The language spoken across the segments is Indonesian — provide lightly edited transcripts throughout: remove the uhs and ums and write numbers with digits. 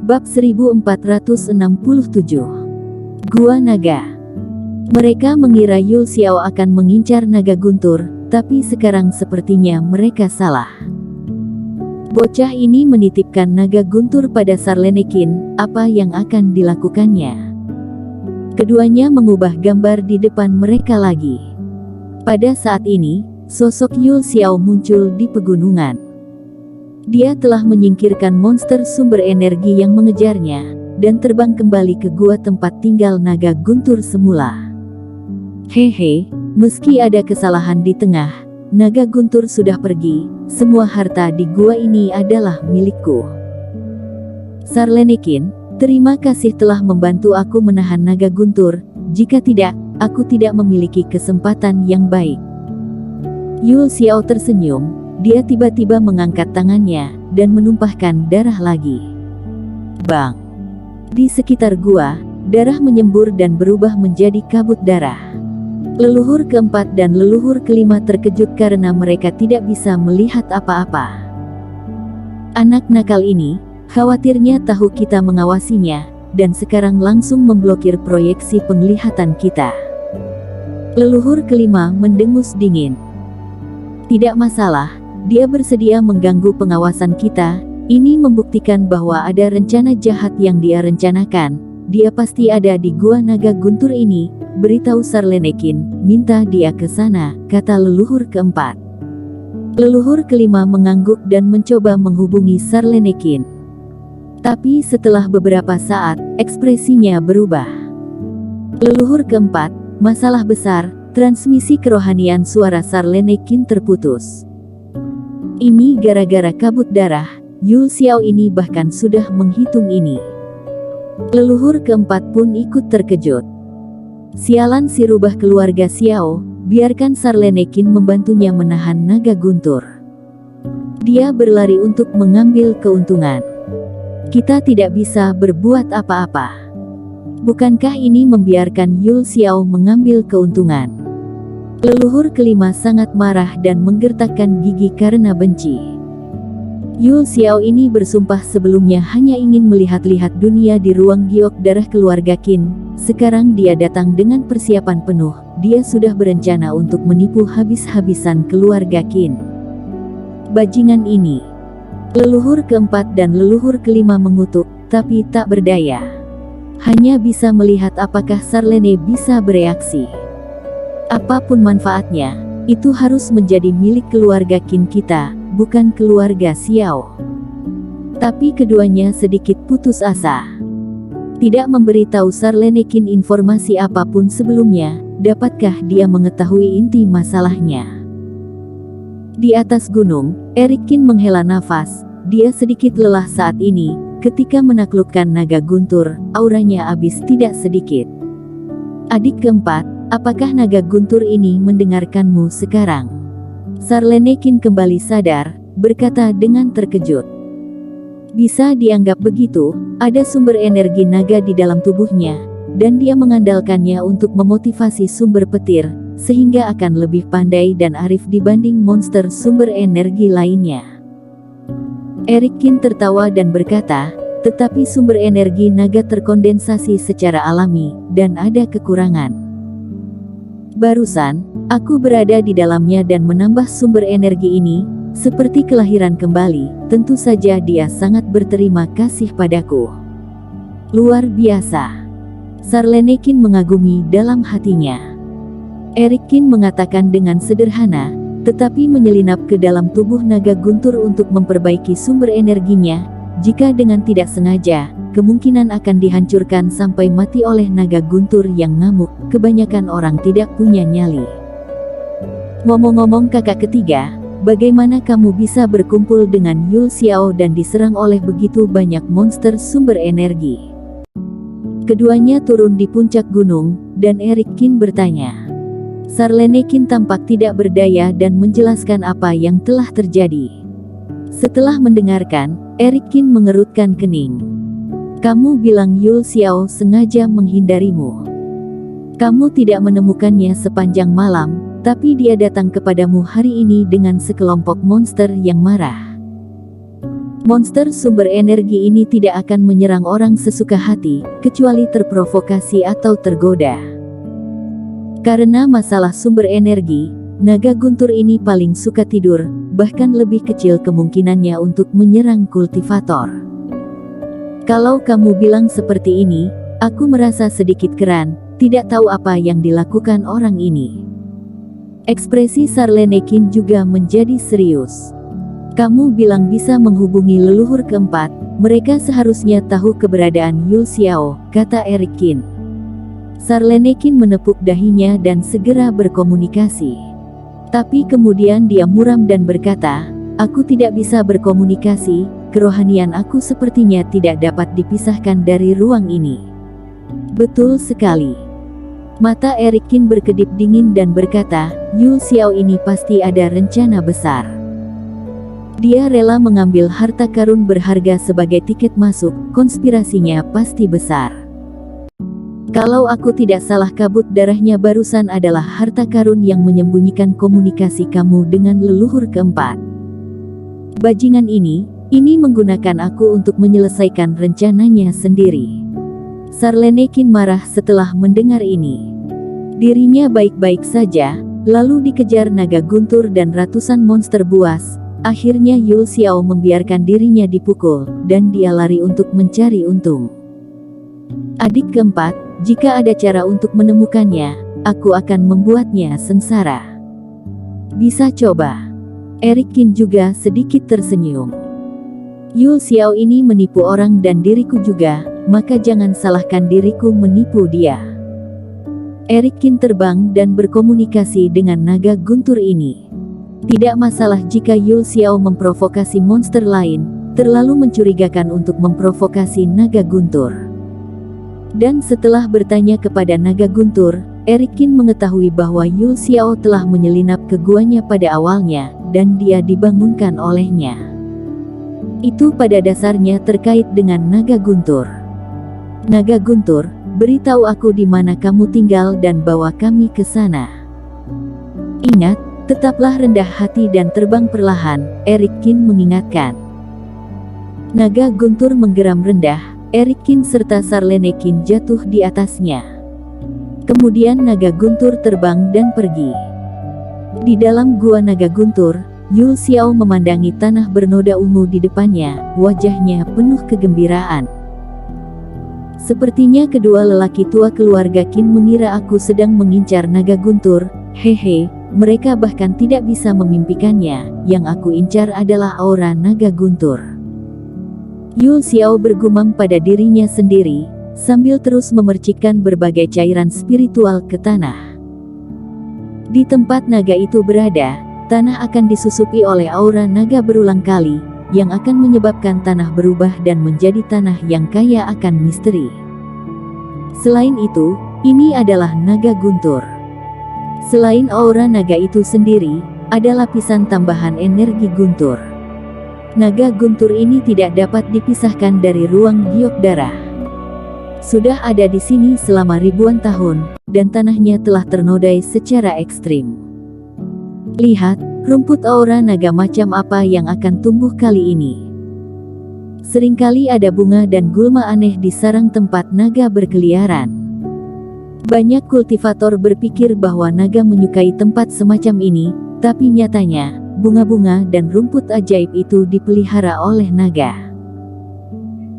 Bab 1467. Gua Naga. Mereka mengira Yul Xiao akan mengincar naga guntur, tapi sekarang sepertinya mereka salah. Bocah ini menitipkan naga guntur pada Sarlenekin, apa yang akan dilakukannya? Keduanya mengubah gambar di depan mereka lagi. Pada saat ini, sosok Yul Xiao muncul di pegunungan. Dia telah menyingkirkan monster sumber energi yang mengejarnya, dan terbang kembali ke gua tempat tinggal naga guntur semula. Hehe, meski ada kesalahan di tengah, naga guntur sudah pergi, semua harta di gua ini adalah milikku. Sarlenekin, terima kasih telah membantu aku menahan naga guntur, jika tidak, aku tidak memiliki kesempatan yang baik. Yul Xiao tersenyum. Dia tiba-tiba mengangkat tangannya, dan menumpahkan darah lagi. Bang! Di sekitar gua, darah menyembur dan berubah menjadi kabut darah. Leluhur keempat dan leluhur kelima terkejut karena mereka tidak bisa melihat apa-apa. Anak nakal ini, khawatirnya tahu kita mengawasinya, dan sekarang langsung memblokir proyeksi penglihatan kita. Leluhur kelima mendengus dingin. Tidak masalah. Dia bersedia mengganggu pengawasan kita, ini membuktikan bahwa ada rencana jahat yang dia rencanakan. Dia pasti ada di gua naga guntur ini, beritahu Sarlenekin, minta dia ke sana, kata leluhur keempat. Leluhur kelima mengangguk dan mencoba menghubungi Sarlenekin. Tapi setelah beberapa saat, ekspresinya berubah. Leluhur keempat, masalah besar, transmisi kerohanian suara Sarlenekin terputus. Ini gara-gara kabut darah, Yul Xiao ini bahkan sudah menghitung ini. Leluhur keempat pun ikut terkejut. Sialan si rubah keluarga Xiao, biarkan Sarlenekin membantunya menahan naga guntur. Dia berlari untuk mengambil keuntungan. Kita tidak bisa berbuat apa-apa. Bukankah ini membiarkan Yul Xiao mengambil keuntungan? Leluhur kelima sangat marah dan menggertakkan gigi karena benci. Yul Xiao ini bersumpah sebelumnya hanya ingin melihat-lihat dunia di ruang giok darah keluarga Qin. Sekarang dia datang dengan persiapan penuh. Dia sudah berencana untuk menipu habis-habisan keluarga Qin. Bajingan ini. Leluhur keempat dan leluhur kelima mengutuk, tapi tak berdaya. Hanya bisa melihat apakah Sarlene bisa bereaksi. Apapun manfaatnya, itu harus menjadi milik keluarga Qin kita, bukan keluarga Xiao. Tapi keduanya sedikit putus asa. Tidak memberitahu Sarlenekin informasi apapun sebelumnya, dapatkah dia mengetahui inti masalahnya? Di atas gunung, Erik Qin menghela nafas, dia sedikit lelah saat ini, ketika menaklukkan naga guntur, auranya habis tidak sedikit. Adik keempat, apakah naga guntur ini mendengarkanmu sekarang? Sarlenekin kembali sadar, berkata dengan terkejut. Bisa dianggap begitu, ada sumber energi naga di dalam tubuhnya, dan dia mengandalkannya untuk memotivasi sumber petir, sehingga akan lebih pandai dan arif dibanding monster sumber energi lainnya. Erik Qin tertawa dan berkata, tetapi sumber energi naga terkondensasi secara alami, dan ada kekurangan. Barusan, aku berada di dalamnya dan menambah sumber energi ini, seperti kelahiran kembali, tentu saja dia sangat berterima kasih padaku. Luar biasa. Sarlenekin mengagumi dalam hatinya. Erik Qin mengatakan dengan sederhana, tetapi menyelinap ke dalam tubuh naga guntur untuk memperbaiki sumber energinya, jika dengan tidak sengaja, kemungkinan akan dihancurkan sampai mati oleh naga guntur yang ngamuk. Kebanyakan orang tidak punya nyali. Ngomong-ngomong kakak ketiga, bagaimana kamu bisa berkumpul dengan Yul Xiao dan diserang oleh begitu banyak monster sumber energi? Keduanya turun di puncak gunung, dan Erik Qin bertanya. Sarlenekin tampak tidak berdaya dan menjelaskan apa yang telah terjadi. Setelah mendengarkan, Erik Qin mengerutkan kening. Kamu bilang Yul Xiao sengaja menghindarimu. Kamu tidak menemukannya sepanjang malam, tapi dia datang kepadamu hari ini dengan sekelompok monster yang marah. Monster sumber energi ini tidak akan menyerang orang sesuka hati, kecuali terprovokasi atau tergoda. Karena masalah sumber energi, naga guntur ini paling suka tidur, bahkan lebih kecil kemungkinannya untuk menyerang kultivator. Kalau kamu bilang seperti ini, aku merasa sedikit keran, tidak tahu apa yang dilakukan orang ini. Ekspresi Sarlenekin juga menjadi serius. Kamu bilang bisa menghubungi leluhur keempat, mereka seharusnya tahu keberadaan Yul Xiao, kata Eric Qin. Sarlenekin menepuk dahinya dan segera berkomunikasi. Tapi kemudian dia muram dan berkata, aku tidak bisa berkomunikasi, kerohanian aku sepertinya tidak dapat dipisahkan dari ruang ini. Betul sekali. Mata Eric Qin berkedip dingin dan berkata, Yul Xiao ini pasti ada rencana besar. Dia rela mengambil harta karun berharga sebagai tiket masuk, konspirasinya pasti besar. Kalau aku tidak salah, kabut darahnya barusan adalah harta karun yang menyembunyikan komunikasi kamu dengan leluhur keempat. Bajingan ini menggunakan aku untuk menyelesaikan rencananya sendiri. Sarlenekin marah setelah mendengar ini. Dirinya baik-baik saja, lalu dikejar naga guntur dan ratusan monster buas. Akhirnya Yul Xiao membiarkan dirinya dipukul, dan dia lari untuk mencari untung. Adik keempat, jika ada cara untuk menemukannya, aku akan membuatnya sengsara. Bisa coba. Eric Qin juga sedikit tersenyum. Yul Xiao ini menipu orang dan diriku juga, maka jangan salahkan diriku menipu dia. Eric Qin terbang dan berkomunikasi dengan naga guntur ini. Tidak masalah jika Yul Xiao memprovokasi monster lain, terlalu mencurigakan untuk memprovokasi naga guntur. Dan setelah bertanya kepada naga guntur, Eric Qin mengetahui bahwa Yul Xiao telah menyelinap ke guanya pada awalnya, dan dia dibangunkan olehnya. Itu pada dasarnya terkait dengan naga guntur. Naga guntur, beritahu aku di mana kamu tinggal dan bawa kami ke sana. Ingat, tetaplah rendah hati dan terbang perlahan, Eric Qin mengingatkan. Naga guntur menggeram rendah, Eric Qin serta Sarlenekin jatuh di atasnya. Kemudian naga guntur terbang dan pergi. Di dalam gua naga guntur, Yul Xiao memandangi tanah bernoda ungu di depannya, wajahnya penuh kegembiraan. Sepertinya kedua lelaki tua keluarga Qin mengira aku sedang mengincar naga guntur, hehe. Mereka bahkan tidak bisa memimpikannya, yang aku incar adalah aura naga guntur. Yul Xiao bergumam pada dirinya sendiri, sambil terus memercikkan berbagai cairan spiritual ke tanah. Di tempat naga itu berada, tanah akan disusupi oleh aura naga berulang kali, yang akan menyebabkan tanah berubah dan menjadi tanah yang kaya akan misteri. Selain itu, ini adalah naga guntur. Selain aura naga itu sendiri, ada lapisan tambahan energi guntur. Naga guntur ini tidak dapat dipisahkan dari ruang giok darah. Sudah ada di sini selama ribuan tahun, dan tanahnya telah ternodai secara ekstrim. Lihat, rumput aura naga macam apa yang akan tumbuh kali ini. Seringkali ada bunga dan gulma aneh di sarang tempat naga berkeliaran. Banyak kultivator berpikir bahwa naga menyukai tempat semacam ini, tapi nyatanya, bunga-bunga dan rumput ajaib itu dipelihara oleh naga.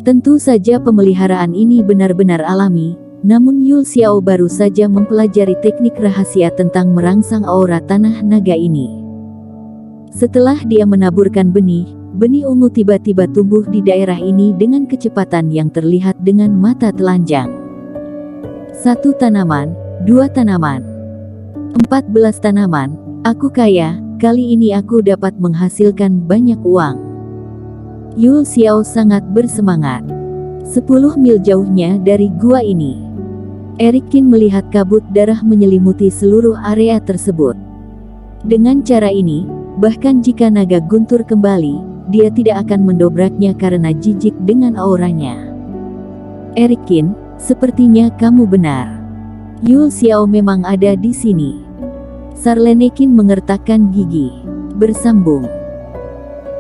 Tentu saja pemeliharaan ini benar-benar alami, namun Yul Xiao baru saja mempelajari teknik rahasia tentang merangsang aura tanah naga ini. Setelah dia menaburkan benih ungu tiba-tiba tumbuh di daerah ini dengan kecepatan yang terlihat dengan mata telanjang. 1 tanaman, 2 tanaman, 14 tanaman, aku kaya, kali ini aku dapat menghasilkan banyak uang. Yul Xiao sangat bersemangat. 10 mil jauhnya dari gua ini, Eric Qin melihat kabut darah menyelimuti seluruh area tersebut. Dengan cara ini, bahkan jika naga guntur kembali, dia tidak akan mendobraknya karena jijik dengan auranya. Eric Qin, sepertinya kamu benar. Yul Xiao memang ada di sini. Sarlenekin mengertakkan gigi. Bersambung.